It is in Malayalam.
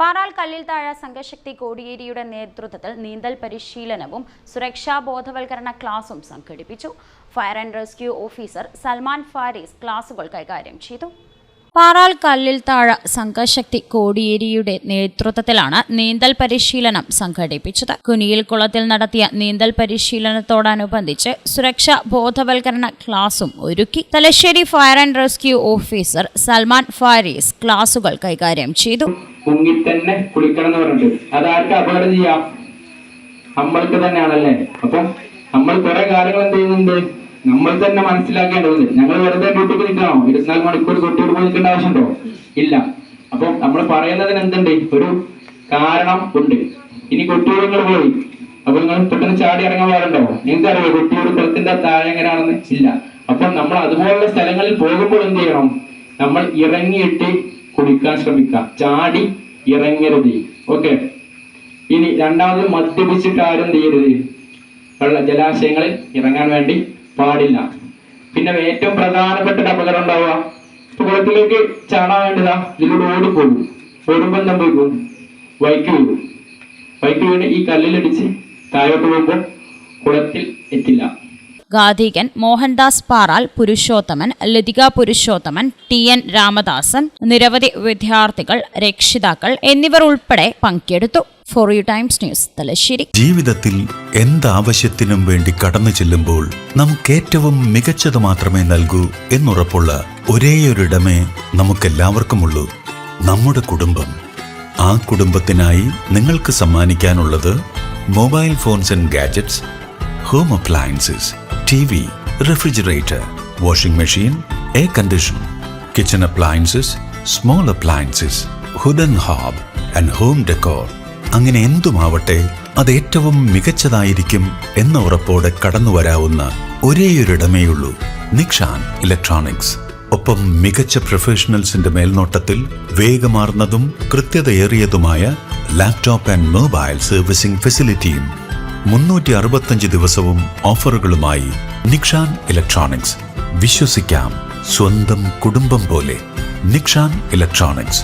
പാറാൽ കല്ലിൽത്താഴ സംഘശക്തി കോടിയേരിയുടെ നേതൃത്വത്തിൽ നീന്തൽ പരിശീലനവും സുരക്ഷാ ബോധവൽക്കരണ ക്ലാസും സംഘടിപ്പിച്ചു. Fire and rescue officer Salman Faris ക്ലാസുകൾ കൈകാര്യം ചെയ്തു. പാറാൽ കല്ലിൽത്താഴ സംഘശക്തി കോടിയേരിയുടെ നേതൃത്വത്തിലാണ് നീന്തൽ പരിശീലനം സംഘടിപ്പിച്ചത്. കുനിയിൽ കുളത്തിൽ നടത്തിയ നീന്തൽ പരിശീലനത്തോടനുബന്ധിച്ച് സുരക്ഷാ ബോധവൽക്കരണ ക്ലാസും ഒരുക്കി. Thalassery fire and rescue officer Salman Faris ക്ലാസുകൾ കൈകാര്യം ചെയ്തു. മുങ്ങിൽ തന്നെ കുളിക്കണം എന്ന് പറഞ്ഞിട്ട് അതാർക്ക് അപകടം ചെയ്യാം? നമ്മൾക്ക് തന്നെയാണല്ലേ. അപ്പം നമ്മൾ കുറെ കാര്യങ്ങൾ എന്ത് ചെയ്യുന്നുണ്ട്, നമ്മൾ തന്നെ മനസ്സിലാക്കേണ്ടതുണ്ട്. ഞങ്ങൾ വെറുതെ ഡ്യൂട്ടിക്ക് നിൽക്കണോ? 24 മണിക്കൂർ തൊട്ടിട്ട് പോയി നിൽക്കേണ്ട ആവശ്യമുണ്ടോ? ഇല്ല. അപ്പം നമ്മൾ പറയുന്നതിന് എന്തുണ്ട്, ഒരു കാരണം ഉണ്ട്. ഇനി കൊട്ടിയൂരുകൾ പോയി അപ്പൊ നിങ്ങൾ പെട്ടെന്ന് ചാടി ഇറങ്ങാൻ പാടുണ്ടോ? നിങ്ങൾക്ക് അറിയോ കൊട്ടിയൂർ കുളത്തിന്റെ താഴെ എങ്ങനെയാണെന്ന്? ഇല്ല. അപ്പം നമ്മൾ അതുപോലുള്ള സ്ഥലങ്ങളിൽ പോകുമ്പോൾ എന്ത് ചെയ്യണം? നമ്മൾ ഇറങ്ങിയിട്ട് കുളിക്കാൻ ശ്രമിക്കുക, ചാടി ഇറങ്ങരുത്. ഓക്കെ. ഇനി രണ്ടാമത്, മദ്യപിച്ചിട്ട് ആരും ചെയ്യരുത്, ജലാശയങ്ങളിൽ ഇറങ്ങാൻ വേണ്ടി പാടില്ല. പിന്നെ ഏറ്റവും പ്രധാനപ്പെട്ട ഒരു അപകടം ഉണ്ടാവുക, കുളത്തിലേക്ക് ചാടാൻ വേണ്ടതാ ഇതിലൂടെ ഓടിപ്പോകും. ഓടുമ്പോൾ സംഭവിക്കും, വൈക്ക് വീഴും. വൈക്ക് വീണ് ഈ കല്ലിലടിച്ച് താഴോട്ട് പോകുമ്പോൾ കുളത്തിൽ എത്തില്ല. ഗാഥികൻ മോഹൻദാസ് പാറാൽ, പുരുഷോത്തമൻ, ലതിക പുരുഷോത്തമൻ, TN രാമദാസൻ, നിരവധി വിദ്യാർത്ഥികൾ, രക്ഷിതാക്കൾ എന്നിവർ ഉൾപ്പെടെ പങ്കെടുത്തു. For you times news, Thalassery. ജീവിതത്തിൽ എന്താവശ്യത്തിനും വേണ്ടി കടന്നു ചെല്ലുമ്പോൾ നമുക്കേറ്റവും മികച്ചത് മാത്രമേ നൽകൂ എന്നുറപ്പുള്ള ഒരേയൊരിടമേ നമുക്കെല്ലാവർക്കുമുള്ളൂ, നമ്മുടെ കുടുംബം. ആ കുടുംബത്തിനായി നിങ്ങൾക്ക് സമ്മാനിക്കാനുള്ളത് mobile phones and gadgets, home appliances, TV, refrigerator, washing machine, air condition, kitchen appliances, small appliances, wooden hob and home decor. അങ്ങനെ എന്തുമാവട്ടെ, അത് ഏറ്റവും മികച്ചതായിരിക്കും എന്ന ഉറപ്പോടെ കടന്നു വരാവുന്ന ഒരേയൊരിടമേയുള്ളൂ, നിക്ഷാൻ ഇലക്ട്രോണിക്സ്. ഒപ്പം മികച്ച പ്രൊഫഷണൽസിന്റെ മേൽനോട്ടത്തിൽ വേഗമാർന്നതും കൃത്യതയേറിയതുമായ ലാപ്ടോപ്പ് ആൻഡ് മൊബൈൽ സർവീസിംഗ് ഫെസിലിറ്റിയും 365 ദിവസവും ഓഫറുകളുമായി നിക്ഷാൻ ഇലക്ട്രോണിക്സ്. വിശ്വസിക്കാം, സ്വന്തം കുടുംബം പോലെ. നിക്ഷാൻ ഇലക്ട്രോണിക്സ്.